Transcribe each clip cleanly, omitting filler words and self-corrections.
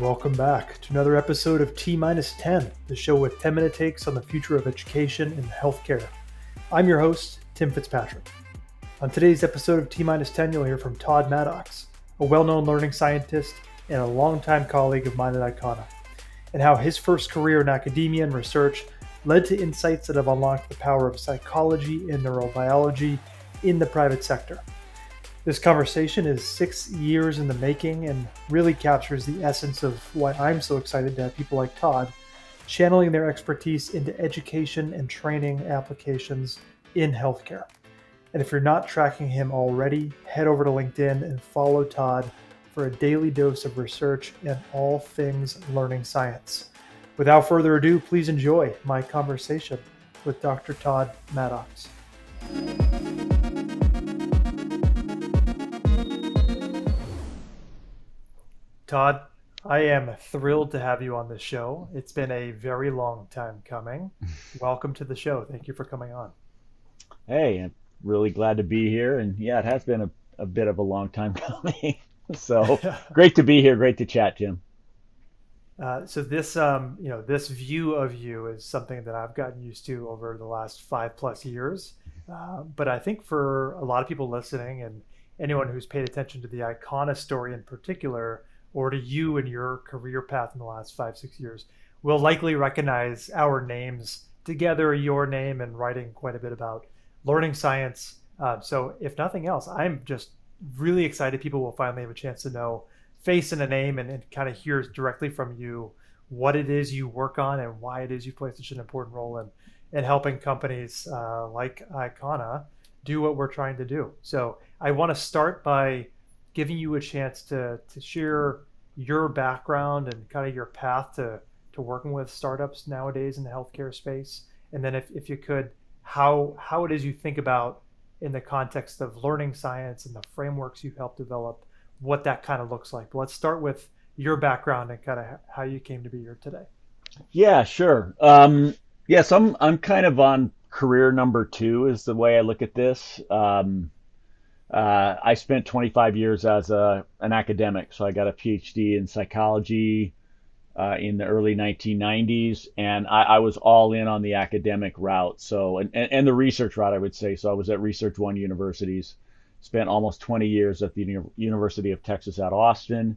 welcome back to another episode of T-10, the show with 10-minute takes on the future of education and healthcare. I'm your host, Tim Fitzpatrick. On today's episode of T-10, you'll hear from Todd Maddox, a well-known learning scientist and a longtime colleague of mine at Icona, and how his first career in academia and research led to insights that have unlocked the power of psychology and neurobiology in the private sector. This conversation is 6 years in the making and really captures the essence of why I'm so excited to have people like Todd channeling their expertise into education and training applications in healthcare. And if you're not tracking him already, head over to LinkedIn and follow Todd for a daily dose of research and all things learning science. Without further ado, please enjoy my conversation with Dr. Todd Maddox. Todd, I am thrilled to have you on the show. It's been a very long time coming. Welcome to the show. Thank you for coming on. Hey, I'm really glad to be here. And yeah, it has been a bit of a long time coming. So great to be here. Great to chat, Jim. So this, this view of you is something that I've gotten used to over the last 5+ years. But I think for a lot of people listening and anyone who's paid attention to the Icona story in particular, or to you and your career path in the last 5-6 years, will likely recognize our names together, your name, and writing quite a bit about learning science. So if nothing else, I'm just really excited people will finally have a chance to know face and a name and kind of hear directly from you what it is you work on and why it is you play such an important role in helping companies like Icona do what we're trying to do. So I want to start by giving you a chance to share your background and kind of your path to working with startups nowadays in the healthcare space. And then if you could, how it is you think about in the context of learning science and the frameworks you've helped develop, what that kind of looks like. But let's start with your background and kind of how you came to be here today. Yeah, sure. Yes, I'm kind of on career number 2 is the way I look at this. I spent 25 years as an academic, so I got a PhD in psychology in the early 1990s, and I was all in on the academic route, so and the research route, I would say. So I was at Research One Universities, spent almost 20 years at the University of Texas at Austin,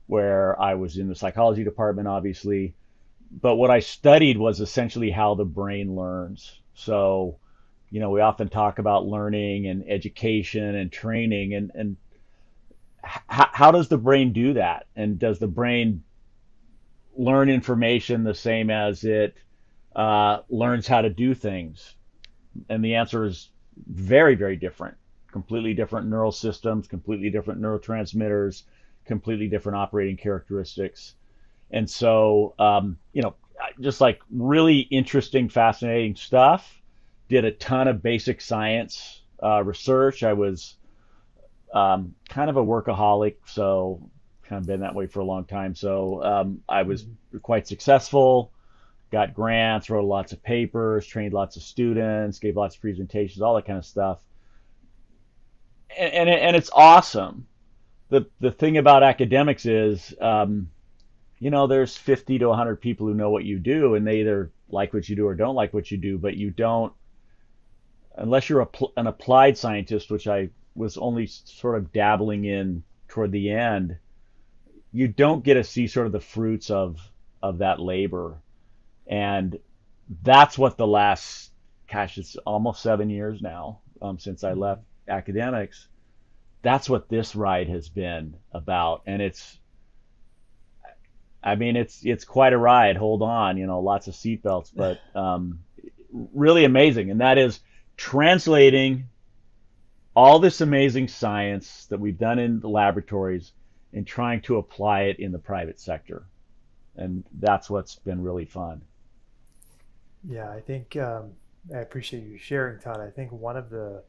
where I was in the psychology department, obviously. But what I studied was essentially how the brain learns. So we often talk about learning and education and training, and how does the brain do that? And does the brain learn information the same as it learns how to do things? And the answer is very, very different. Completely different neural systems, completely different neurotransmitters, completely different operating characteristics. And so, just like really interesting, fascinating stuff. Did a ton of basic science research. I was kind of a workaholic, so kind of been that way for a long time. So I was quite successful, got grants, wrote lots of papers, trained lots of students, gave lots of presentations, all that kind of stuff. And it's awesome. The thing about academics is, there's 50 to 100 people who know what you do, and they either like what you do or don't like what you do, but you don't, unless you're an applied scientist, which I was only sort of dabbling in toward the end, you don't get to see sort of the fruits of that labor. And that's what the last, it's almost 7 years now since I left academics. That's what this ride has been about. And it's quite a ride. Hold on, lots of seatbelts, but really amazing. And that is translating all this amazing science that we've done in the laboratories and trying to apply it in the private sector. And that's what's been really fun. Yeah, I think I appreciate you sharing, Todd. I think one of the,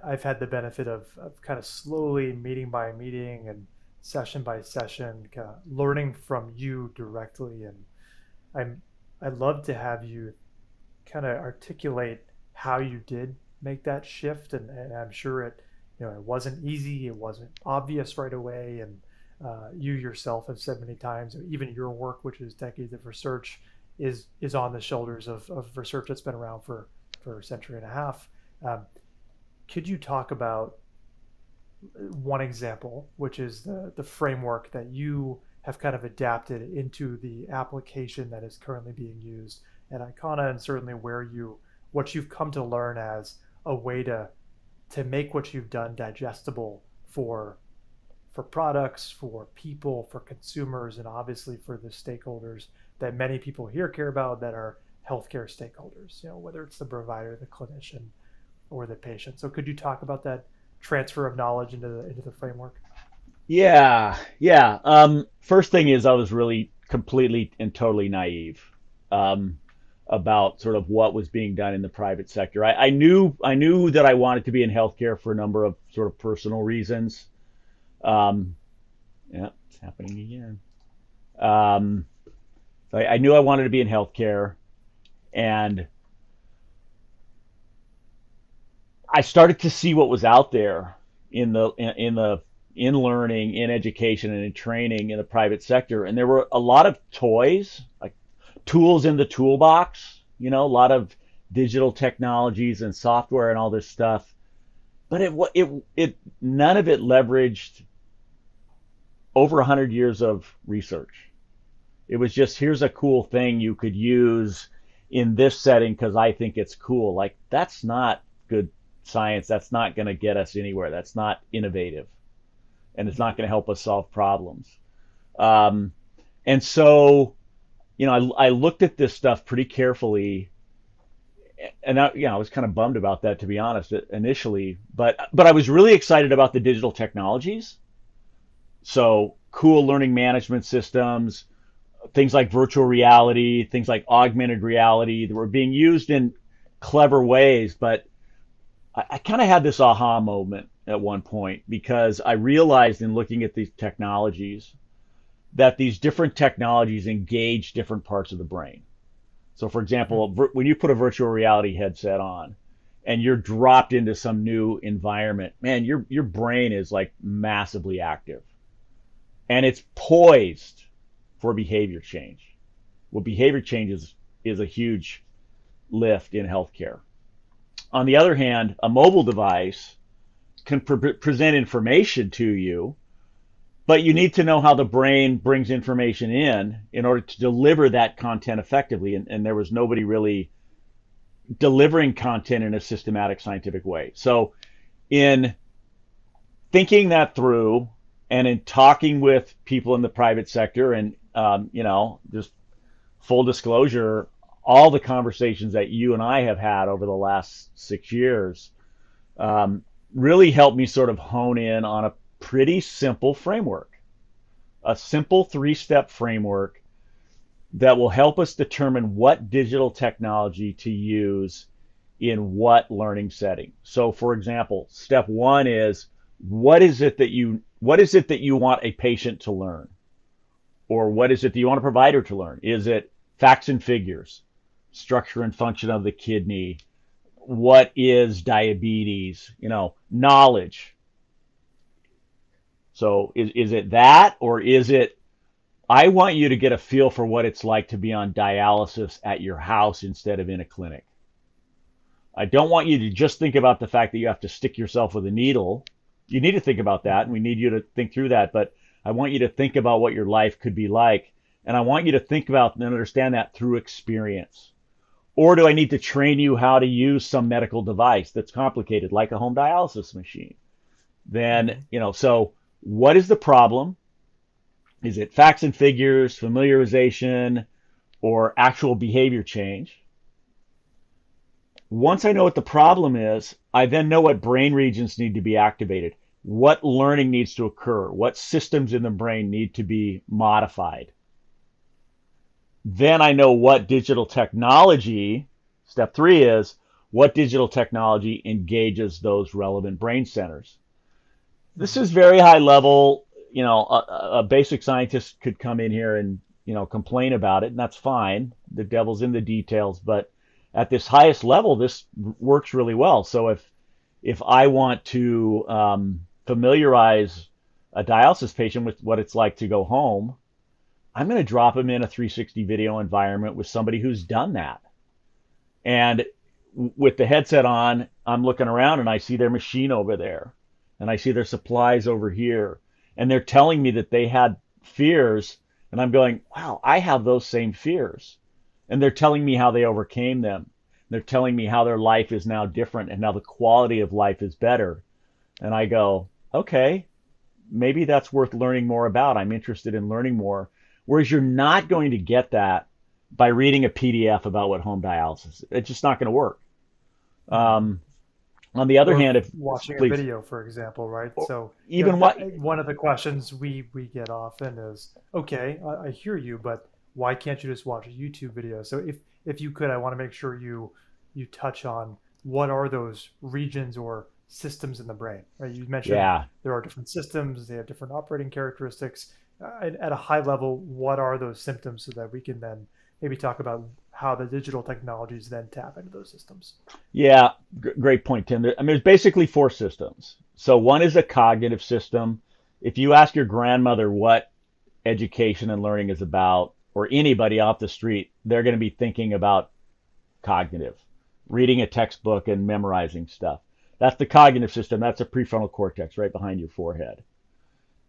I've had the benefit of kind of slowly meeting by meeting and session by session, kind of learning from you directly. And I'd love to have you kind of articulate how you did make that shift. And I'm sure it wasn't easy. It wasn't obvious right away. And You yourself have said many times, even your work, which is decades of research, is on the shoulders of research that's been around for a century and a half. Um, could you talk about one example, which is the framework that you have kind of adapted into the application that is currently being used at Icona, and certainly where you what you've come to learn as a way to make what you've done digestible for products, for people, for consumers, and obviously for the stakeholders that many people here care about that are healthcare stakeholders, whether it's the provider, the clinician, or the patient. So could you talk about that transfer of knowledge into the framework? Yeah, yeah. First thing is I was really completely and totally naive um, about sort of what was being done in the private sector. I knew that I wanted to be in healthcare for a number of sort of personal reasons. Um, yeah, it's happening again. Um, I knew I wanted to be in healthcare, and I started to see what was out there in learning, in education, and in training in the private sector, and there were a lot of toys, like tools in the toolbox. A lot of digital technologies and software and all this stuff, but it none of it leveraged over 100 years of research. It was just, here's a cool thing you could use in this setting because I think it's cool. Like, that's not good science. That's not going to get us anywhere. That's not innovative, and it's not going to help us solve problems. Um, and so, I looked at this stuff pretty carefully, and I was kind of bummed about that, to be honest, initially. But I was really excited about the digital technologies. So cool learning management systems, things like virtual reality, things like augmented reality that were being used in clever ways. But I kind of had this aha moment at one point because I realized in looking at these technologies that these different technologies engage different parts of the brain. So, for example, when you put a virtual reality headset on and you're dropped into some new environment, man, your brain is like massively active, and it's poised for behavior change. Well, behavior change is a huge lift in healthcare. On the other hand, a mobile device can present information to you, but you need to know how the brain brings information in order to deliver that content effectively. And there was nobody really delivering content in a systematic scientific way. So in thinking that through and in talking with people in the private sector and, just full disclosure, all the conversations that you and I have had over the last 6 years really helped me sort of hone in on a pretty simple framework, a simple 3-step framework that will help us determine what digital technology to use in what learning setting. So, for example, step 1 is what is it that you want a patient to learn? Or what is it that you want a provider to learn? Is it facts and figures, structure and function of the kidney? What is diabetes? Knowledge. So is it that, or is it, I want you to get a feel for what it's like to be on dialysis at your house instead of in a clinic. I don't want you to just think about the fact that you have to stick yourself with a needle. You need to think about that, and we need you to think through that, but I want you to think about what your life could be like, and I want you to think about and understand that through experience. Or do I need to train you how to use some medical device that's complicated, like a home dialysis machine? Then, so what is the problem? Is it facts and figures, familiarization, or actual behavior change? Once I know what the problem is, I then know what brain regions need to be activated, what learning needs to occur, what systems in the brain need to be modified. Then I know what digital technology, step 3 is, what digital technology engages those relevant brain centers. This is very high level. A basic scientist could come in here and, complain about it, and that's fine. The devil's in the details, but at this highest level, this works really well. So if I want to familiarize a dialysis patient with what it's like to go home, I'm going to drop them in a 360 video environment with somebody who's done that. And with the headset on, I'm looking around and I see their machine over there and I see their supplies over here. And they're telling me that they had fears. And I'm going, wow, I have those same fears. And they're telling me how they overcame them. They're telling me how their life is now different and how the quality of life is better. And I go, okay, maybe that's worth learning more about. I'm interested in learning more. Whereas you're not going to get that by reading a PDF about what home dialysis is. It's just not going to work. Um, on the other Or hand, if watching a please, video, for example, right? or So, even what, one of the questions we get often is, okay, I hear you, but why can't you just watch a YouTube video? So if you could, I want to make sure you touch on what are those regions or systems in the brain, right? You mentioned yeah, there are different systems, they have different operating characteristics. At a high level, what are those symptoms so that we can then maybe talk about how the digital technologies then tap into those systems? yeah, great point, Tim. I mean, there's basically four systems. So one is a cognitive system. If you ask your grandmother what education and learning is about, or anybody off the street, they're going to be thinking about cognitive, reading a textbook and memorizing stuff. That's the cognitive system. That's the prefrontal cortex right behind your forehead.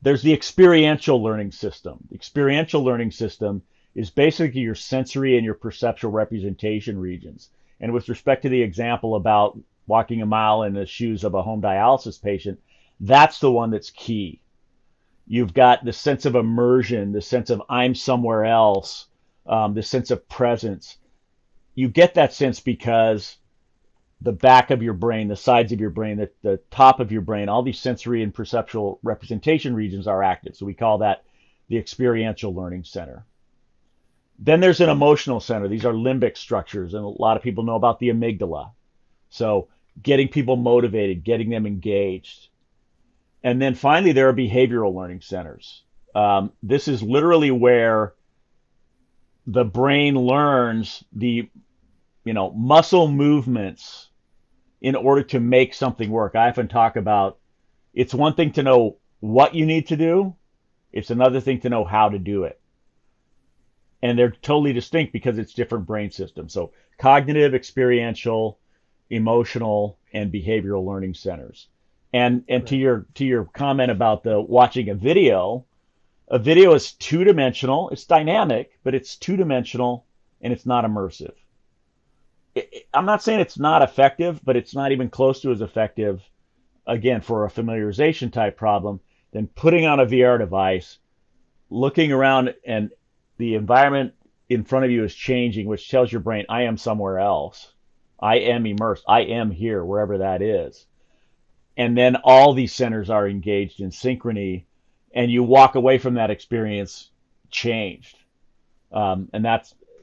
There's the experiential learning system. The experiential learning system is basically your sensory and your perceptual representation regions. And with respect to the example about walking a mile in the shoes of a home dialysis patient, that's the one that's key. You've got the sense of immersion, the sense of I'm somewhere else, the sense of presence. You get that sense because the back of your brain, the sides of your brain, the top of your brain, all these sensory and perceptual representation regions are active. So we call that the experiential learning center. Then there's an emotional center. These are limbic structures, and a lot of people know about the amygdala. So getting people motivated, getting them engaged. And then finally, there are behavioral learning centers. This is literally where the brain learns the muscle movements in order to make something work. I often talk about it's one thing to know what you need to do, it's another thing to know how to do it. And they're totally distinct because it's different brain systems. So cognitive, experiential, emotional, and behavioral learning centers. And Right. to your comment about the watching a video is two dimensional. It's dynamic, but it's two dimensional and it's not immersive. I'm not saying it's not effective, but it's not even close to as effective, again, for a familiarization type problem, than putting on a VR device, looking around, and the environment in front of you is changing, which tells your brain, I am somewhere else. I am immersed. I am here, wherever that is. And then all these centers are engaged in synchrony, and you walk away from that experience changed. And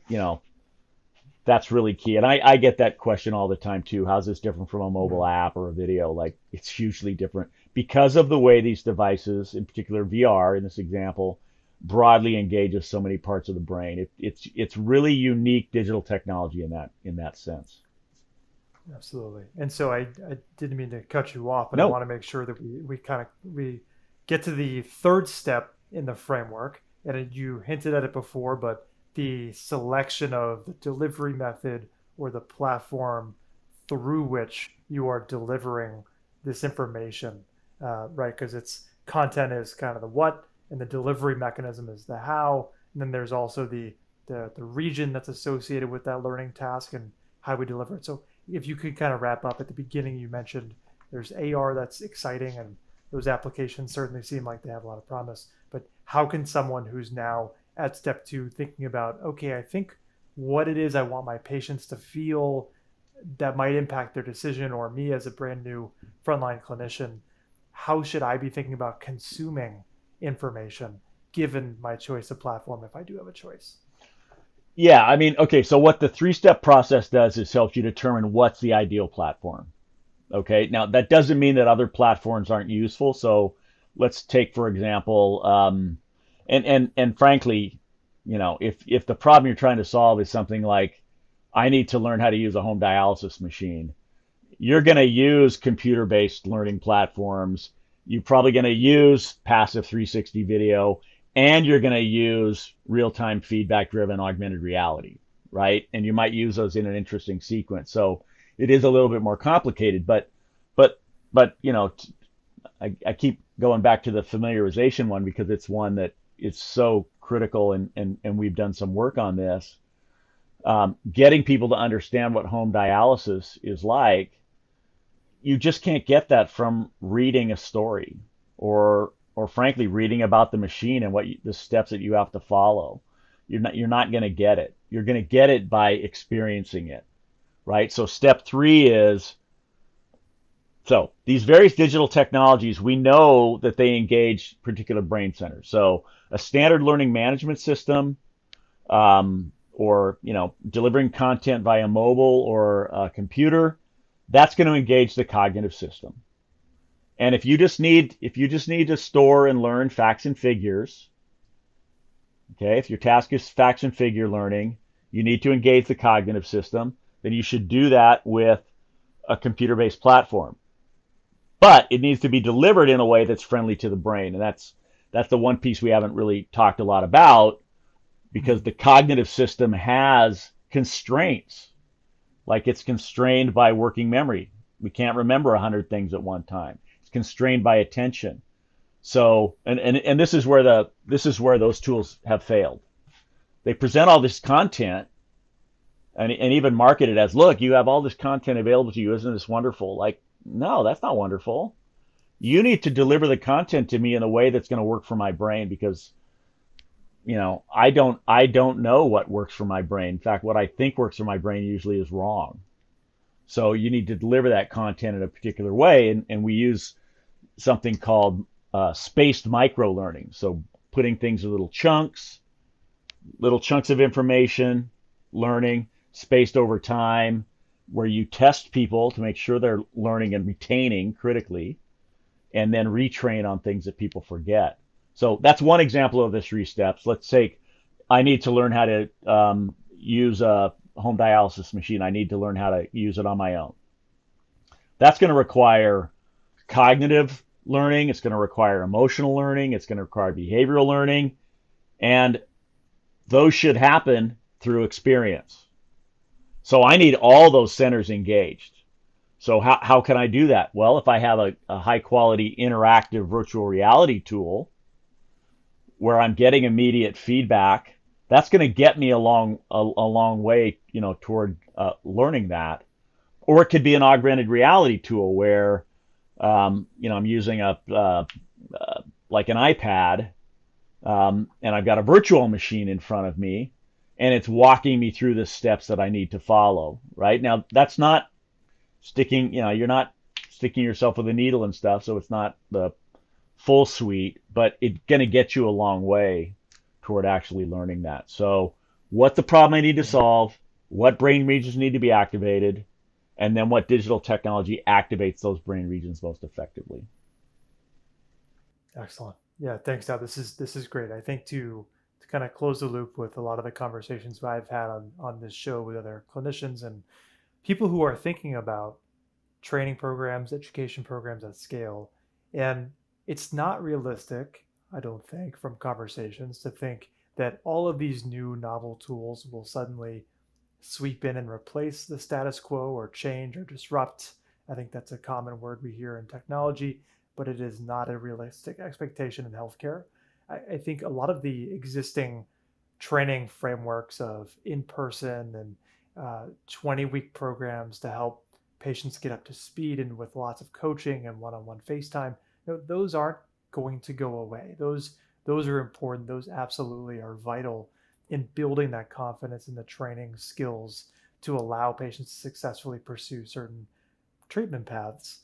you know, that's really key. And I get that question all the time too. How's this different from a mobile Mhm. app or a video? Like, it's hugely different because of the way these devices, in particular VR in this example, broadly engages so many parts of the brain. It's really unique digital technology in that sense. Absolutely. And so I didn't mean to cut you off, but I No, want to make sure that we get to the third step in the framework. And you hinted at it before, but the selection of the delivery method or the platform through which you are delivering this information, right? Because it's content is kind of the what, and the delivery mechanism is the how. And then there's also the region that's associated with that learning task and how we deliver it. So if you could kind of wrap up at the beginning, you mentioned there's AR that's exciting, and those applications certainly seem like they have a lot of promise. But how can someone who's now at step two thinking about, okay, I think what it is I want my patients to feel that might impact their decision, or me as a brand new frontline clinician, how should I be thinking about consuming information given my choice of platform if I do have a choice? yeah, I mean, okay, so what the three-step process does is helps you determine what's the ideal platform. Okay, now that doesn't mean that other platforms aren't useful. So let's take, for example, and frankly, if the problem you're trying to solve is something like, I need to learn how to use a home dialysis machine, you're going to use computer-based learning platforms you're probably going to use passive 360 video, and you're going to use real-time feedback driven augmented reality, right? And you might use those in an interesting sequence. So it is a little bit more complicated, but but I keep going back to the familiarization one because it's one that is so critical, and we've done some work on this. Getting people to understand what home dialysis is like, you just can't get that from reading a story, or frankly reading about the machine and the steps that you have to follow. You're not going to get it. You're going to get it by experiencing it, right? So step 3 is, so these various digital technologies, we know that they engage particular brain centers. So a standard learning management system, or delivering content via mobile or a computer, that's going to engage the cognitive system. And if you just need to store and learn facts and figures, okay, if your task is facts and figure learning, you need to engage the cognitive system, then you should do that with a computer-based platform. But it needs to be delivered in a way that's friendly to the brain, and that's the one piece we haven't really talked a lot about, because the cognitive system has constraints. Like, it's constrained by working memory. We can't remember 100 things at one time. It's constrained by attention. So, and this is where those tools have failed. They present all this content and even market it as, look, you have all this content available to you. Isn't this wonderful? Like, no, that's not wonderful. You need to deliver the content to me in a way that's going to work for my brain, because I don't know what works for my brain. In fact, what I think works for my brain usually is wrong. So you need to deliver that content in a particular way, and we use something called spaced micro learning. So putting things in little chunks of information, learning spaced over time, where you test people to make sure they're learning and retaining critically, and then retrain on things that people forget. So that's one example of the 3 steps. Let's say I need to learn how to use a home dialysis machine. I need to learn how to use it on my own. That's going to require cognitive learning. It's going to require emotional learning. It's going to require behavioral learning. And those should happen through experience. So I need all those centers engaged. So how can I do that? Well, if I have a high quality interactive virtual reality tool where I'm getting immediate feedback, that's going to get me a long way, toward learning that. Or it could be an augmented reality tool where, I'm using like an iPad, and I've got a virtual machine in front of me, and it's walking me through the steps that I need to follow. Right now, that's not sticking. You're not sticking yourself with a needle and stuff, so it's not the full suite, but it's going to get you a long way toward actually learning that. So what's the problem I need to solve? What brain regions need to be activated? And then what digital technology activates those brain regions most effectively? Excellent. Yeah, thanks, Todd. This is great. I think to kind of close the loop with a lot of the conversations I've had on this show with other clinicians and people who are thinking about training programs, education programs at scale. And it's not realistic, I don't think, from conversations to think that all of these new novel tools will suddenly sweep in and replace the status quo or change or disrupt. I think that's a common word we hear in technology, but it is not a realistic expectation in healthcare. I think a lot of the existing training frameworks of in person and 20-week programs to help patients get up to speed and with lots of coaching and one-on-one FaceTime, those aren't going to go away. Those are important. Those absolutely are vital in building that confidence in the training skills to allow patients to successfully pursue certain treatment paths.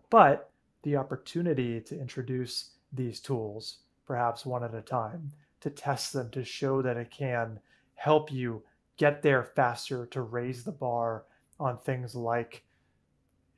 But the opportunity to introduce these tools, perhaps one at a time, to test them, to show that it can help you get there faster, to raise the bar on things like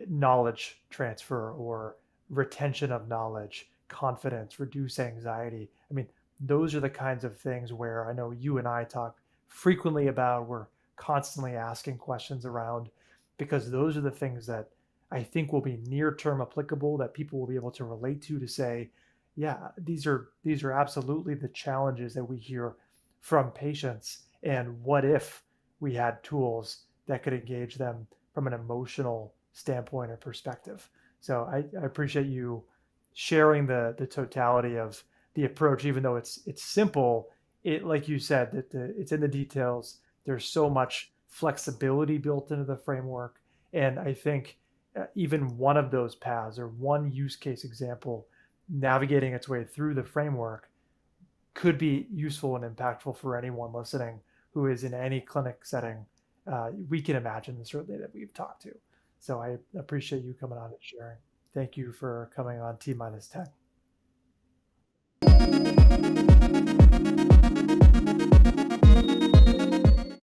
knowledge transfer or retention of knowledge, confidence, reduce anxiety. I mean, those are the kinds of things where I know you and I talk frequently about, we're constantly asking questions around, because those are the things that I think will be near term applicable that people will be able to relate to say, yeah, these are absolutely the challenges that we hear from patients. And what if we had tools that could engage them from an emotional standpoint or perspective? So I appreciate you sharing the totality of the approach, even though it's simple. It, like you said, that it's in the details. There's so much flexibility built into the framework, and I think even one of those paths or one use case example navigating its way through the framework could be useful and impactful for anyone listening who is in any clinic setting we can imagine, certainly, that we've talked to. So I appreciate you coming on and sharing. Thank you for coming on T minus 10.